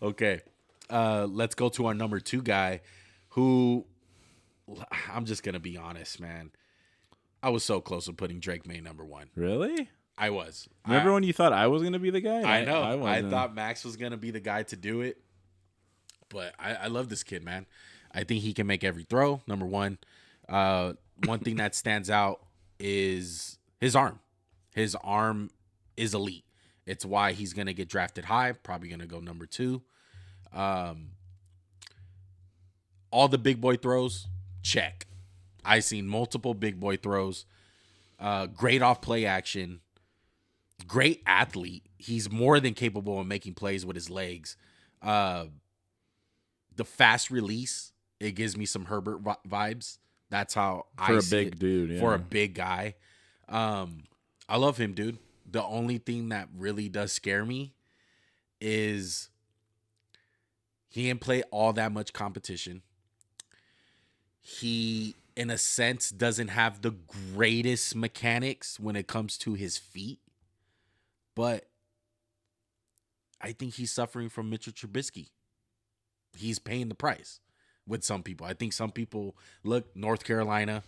Okay. Let's go to our number 2 guy who I'm just going to be honest, man. I was so close to putting Drake Maye number 1. Really? I was. Remember when you thought I was going to be the guy? I know. I I wasn't. thought Max was going to be the guy to do it. But I love this kid, man. I think he can make every throw, number 1. One thing that stands out is his arm. His arm is elite. It's why he's going to get drafted high, probably going to go number 2. All the big boy throws, check. I seen multiple big boy throws. Great off play action. Great athlete. He's more than capable of making plays with his legs. The fast release, it gives me some Herbert vibes. That's how I see it. For a big dude, yeah. For a big guy. I love him, dude. The only thing that really does scare me is he didn't play all that much competition. He, in a sense, doesn't have the greatest mechanics when it comes to his feet. But I think he's suffering from Mitchell Trubisky. He's paying the price with some people. I think some people look, North Carolina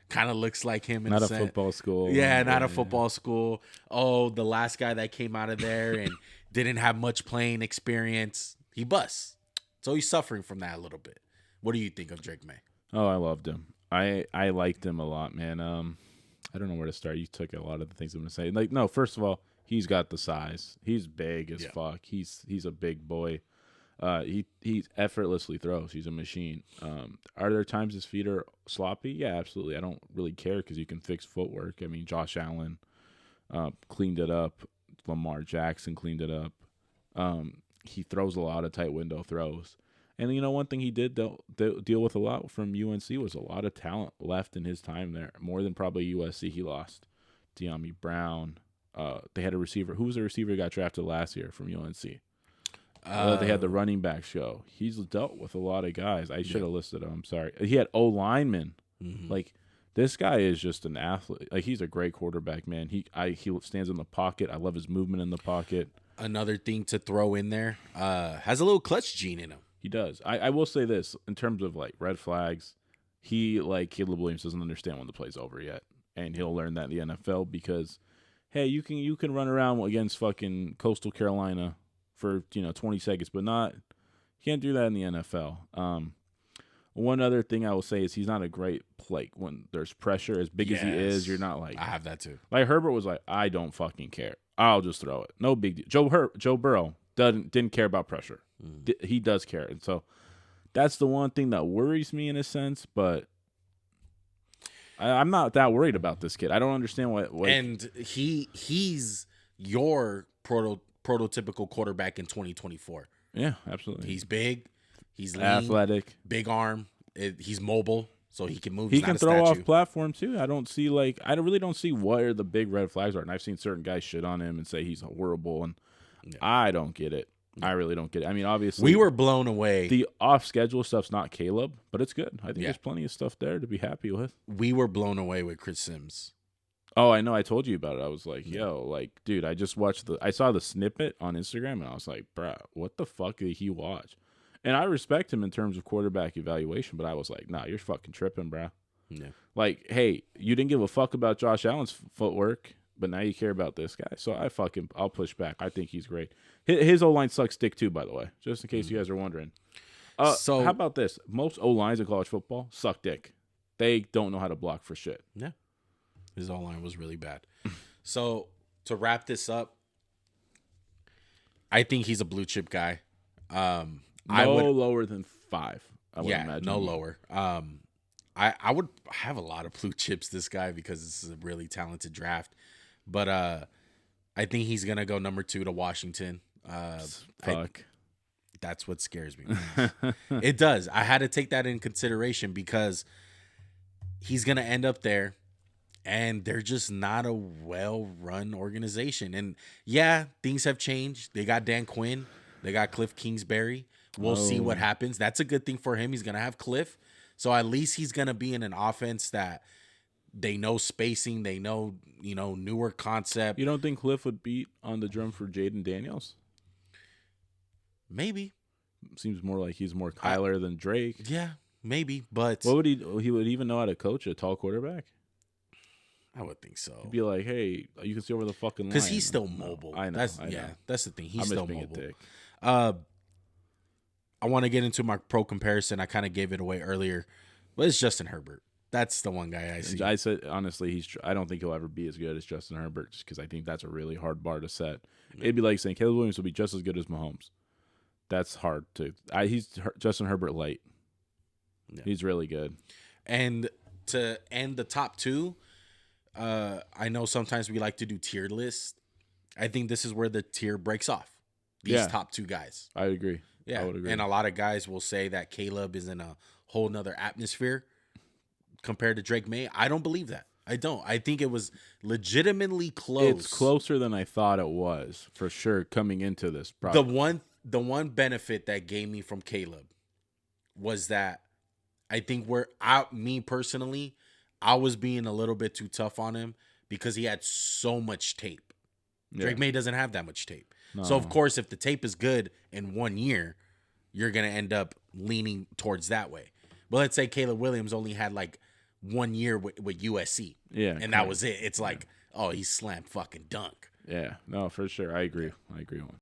kind of looks like him in not a a sense. football school. Yeah, not a football school. Oh, the last guy that came out of there and didn't have much playing experience, he busts. So he's suffering from that a little bit. What do you think of Drake Maye? Oh, I loved him. I liked him a lot, man. I don't know where to start. You took a lot of the things I'm gonna say. Like, no, first of all, he's got the size. He's big as fuck. He's a big boy. He effortlessly throws. He's a machine. Are there times his feet are sloppy? Yeah, absolutely. I don't really care because you can fix footwork. I mean, Josh Allen cleaned it up. Lamar Jackson cleaned it up. He throws a lot of tight window throws. And, you know, one thing he did deal with a lot from UNC was a lot of talent left in his time there. More than probably USC. He lost De'Ami Brown. They had a receiver. Who was the receiver who got drafted last year from UNC? They had the running back show. He's dealt with a lot of guys. I should have listed them. I'm sorry. He had O linemen. Mm-hmm. Like, this guy is just an athlete. Like, he's a great quarterback, man. He stands in the pocket. I love his movement in the pocket. Another thing to throw in there, has a little clutch gene in him. He does. I will say this in terms of like red flags. He, like Caleb Williams, doesn't understand when the play's over yet, and he'll learn that in the NFL because, hey, you can run around against fucking Coastal Carolina for 20 seconds, but you can't do that in the NFL. One other thing I will say is he's not a great when there's pressure as big as he is. You're not like I have that too. Like Herbert was like, I don't fucking care. I'll just throw it. No big deal. Joe Burrow didn't care about pressure. He does care, and so that's the one thing that worries me in a sense. But I'm not that worried about this kid. I don't understand what and he's your prototypical quarterback in 2024. Yeah, absolutely. He's big. He's lean, athletic, big arm. He's mobile, so he can move. He can throw off platform too. I really don't see where the big red flags are. And I've seen certain guys shit on him and say he's horrible, and I don't get it. I really don't get it. I mean, obviously, we were blown away. The off-schedule stuff's not Caleb, but it's good. I think there's plenty of stuff there to be happy with. We were blown away with Chris Sims. Oh, I know. I told you about it. I was like, yo, like, dude, I saw the snippet on Instagram, and I was like, bruh, what the fuck did he watch? And I respect him in terms of quarterback evaluation, but I was like, nah, you're fucking tripping, bruh. Yeah. Like, hey, you didn't give a fuck about Josh Allen's footwork, but now you care about this guy. So I'll push back. I think he's great. His O-line sucks dick too, by the way, just in case you guys are wondering. So how about this? Most O-lines in college football suck dick. They don't know how to block for shit. Yeah. His O-line was really bad. So to wrap this up, I think he's a blue chip guy. Lower than 5. I would imagine. No lower. I would have a lot of blue chips this guy because this is a really talented draft. But I think he's gonna go number 2 to Washington. Fuck. That's what scares me. It does. I had to take that in consideration because he's gonna end up there, and they're just not a well-run organization. And yeah, things have changed. They got Dan Quinn. They got Cliff Kingsbury. We'll see what happens. That's a good thing for him. He's gonna have Cliff, so at least he's gonna be in an offense that they know spacing. They know newer concept. You don't think Cliff would beat on the drum for Jaden Daniels? Maybe. Seems more like he's more Kyler than Drake. Yeah, maybe, but What would he would even know how to coach a tall quarterback? I would think so. He'd be like, hey, you can see over the fucking line. Because he's still mobile. I know. That's I know. that's the thing. He's I'm still just being mobile. a dick. I want to get into my pro comparison. I kind of gave it away earlier, but it's Justin Herbert. That's the one guy I see. I said honestly, I don't think he'll ever be as good as Justin Herbert, just because I think that's a really hard bar to set. Yeah. It'd be like saying Caleb Williams will be just as good as Mahomes. That's hard to. He's Justin Herbert light. Yeah. He's really good. And to end the top two, I know sometimes we like to do tier lists. I think this is where the tier breaks off. These top two guys. I agree. Yeah, I would agree. And a lot of guys will say that Caleb is in a whole nother atmosphere compared to Drake Maye. I don't believe that. I don't. I think it was legitimately close. It's closer than I thought it was, for sure, coming into this project. The one benefit that gave me from Caleb was that I think me personally, I was being a little bit too tough on him because he had so much tape. Yeah. Drake Maye doesn't have that much tape. No. So, of course, if the tape is good in 1 year, you're going to end up leaning towards that way. But let's say Caleb Williams only had like 1 year with USC. Yeah. And that was it. It's like, oh, he slammed fucking dunk. Yeah. No, for sure. I agree. I agree.